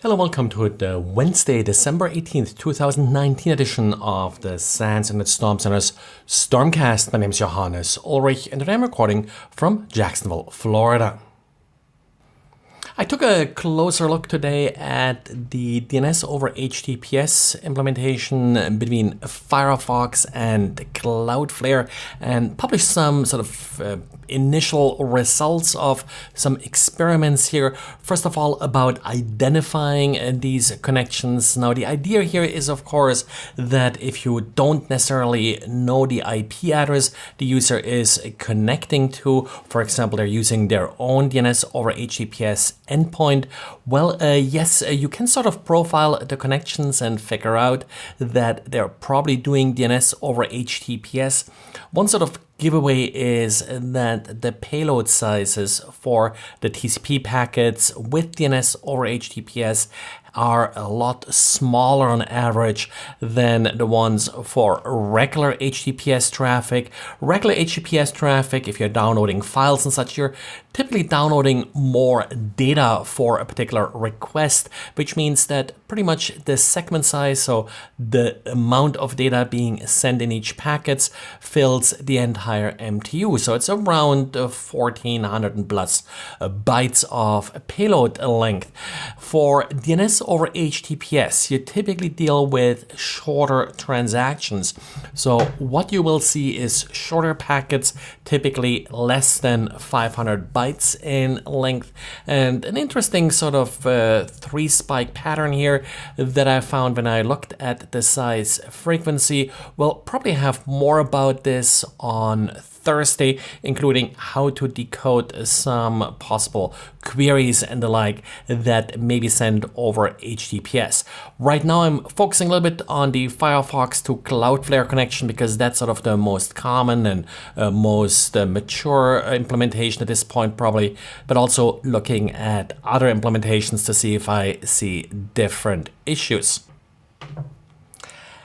Hello, welcome to the Wednesday, December 18th, 2019 edition of the SANS Internet Storm Center's Stormcast. My name is Johannes Ulrich and today I'm recording from Jacksonville, Florida. I took a closer look today at the DNS over HTTPS implementation between Firefox and Cloudflare and published some sort of initial results of some experiments here. First of all, about identifying these connections. Now, the idea here is, of course, that if you don't necessarily know the IP address the user is connecting to, for example, they're using their own DNS over HTTPS endpoint, well, yes, you can sort of profile the connections and figure out that they're probably doing DNS over HTTPS. One sort of giveaway is that the payload sizes for the TCP packets with DNS over HTTPS are a lot smaller on average than the ones for regular HTTPS traffic. Regular HTTPS traffic, if you're downloading files and such, you're typically downloading more data for a particular request, which means that pretty much the segment size, so the amount of data being sent in each packet, fills the entire MTU. So it's around 1400 and plus bytes of payload length. For DNS over HTTPS, you typically deal with shorter transactions. So what you will see is shorter packets, typically less than 500 bytes in length. And an interesting sort of three spike pattern here that I found when I looked at the size frequency. We'll probably have more about this on Thursday, including how to decode some possible queries and the like that may be sent over HTTPS. Right now I'm focusing a little bit on the Firefox to Cloudflare connection because that's sort of the most common and most mature implementation at this point probably, but also looking at other implementations to see if I see different issues.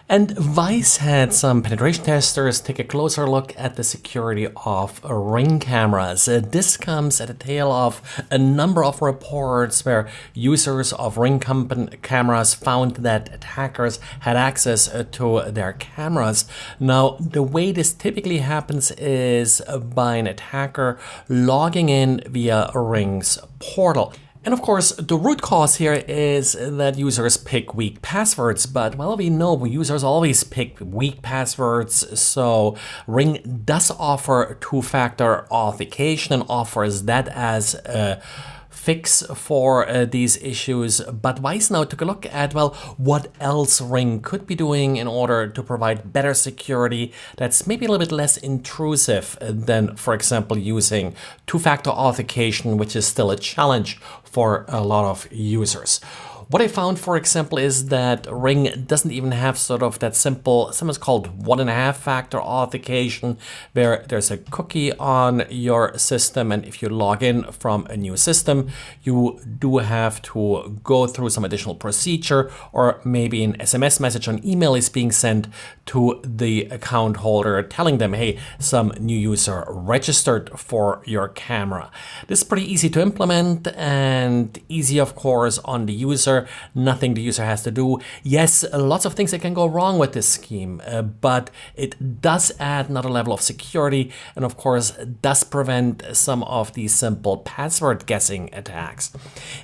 And Vice had some penetration testers take a closer look at the security of Ring cameras. This comes at the tail of a number of reports where users of Ring cameras found that attackers had access to their cameras. Now, the way this typically happens is by an attacker logging in via Ring's portal. And of course, the root cause here is that users pick weak passwords, but well, we know users always pick weak passwords, so Ring does offer two-factor authentication and offers that as a fix for these issues. But Vice now took a look at, well, what else Ring could be doing in order to provide better security that's maybe a little bit less intrusive than, for example, using two-factor authentication, which is still a challenge for a lot of users. What I found, for example, is that Ring doesn't even have sort of that simple, sometimes called 1.5-factor authentication, where there's a cookie on your system, and if you log in from a new system, you do have to go through some additional procedure, or maybe an SMS message on email is being sent to the account holder telling them, hey, some new user registered for your camera. This is pretty easy to implement and easy, of course, on the user. Nothing the user has to do. Yes, lots of things that can go wrong with this scheme, but it does add another level of security and of course does prevent some of these simple password guessing attacks.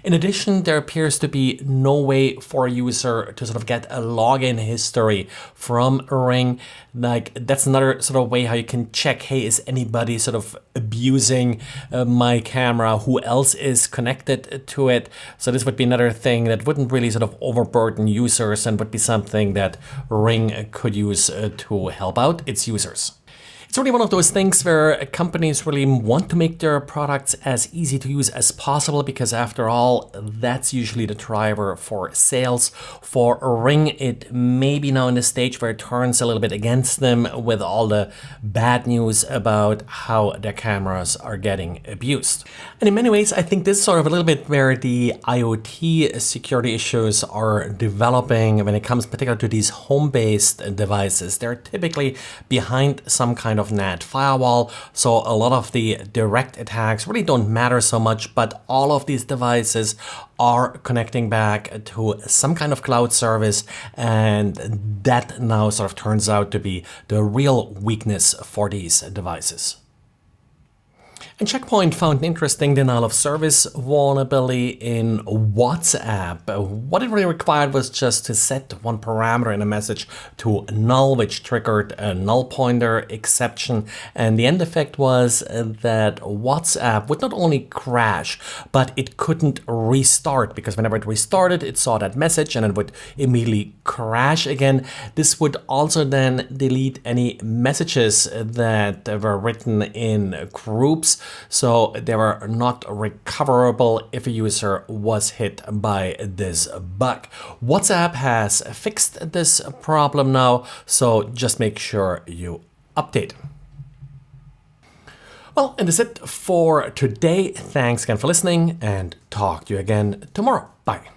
In addition, there appears to be no way for a user to sort of get a login history from Ring. Like, that's another sort of way how you can check, hey, is anybody sort of abusing my camera? Who else is connected to it? So this would be another thing that wouldn't really sort of overburden users and would be something that Ring could use to help out its users. It's really one of those things where companies really want to make their products as easy to use as possible because after all, that's usually the driver for sales. For Ring, it may be now in the stage where it turns a little bit against them with all the bad news about how their cameras are getting abused. And in many ways, I think this is sort of a little bit where the IoT security issues are developing when it comes particularly to these home-based devices. They're typically behind some kind kind of NAT firewall, so a lot of the direct attacks really don't matter so much, but all of these devices are connecting back to some kind of cloud service, and that now sort of turns out to be the real weakness for these devices. And Check Point found an interesting denial of service vulnerability in WhatsApp. What it really required was just to set one parameter in a message to null, which triggered a null pointer exception. And the end effect was that WhatsApp would not only crash, but it couldn't restart, because whenever it restarted, it saw that message and it would immediately crash again. This would also then delete any messages that were written in groups, so they were not recoverable if a user was hit by this bug. WhatsApp has fixed this problem now, so just make sure you update. Well, and that's it for today. Thanks again for listening, and talk to you again tomorrow. Bye.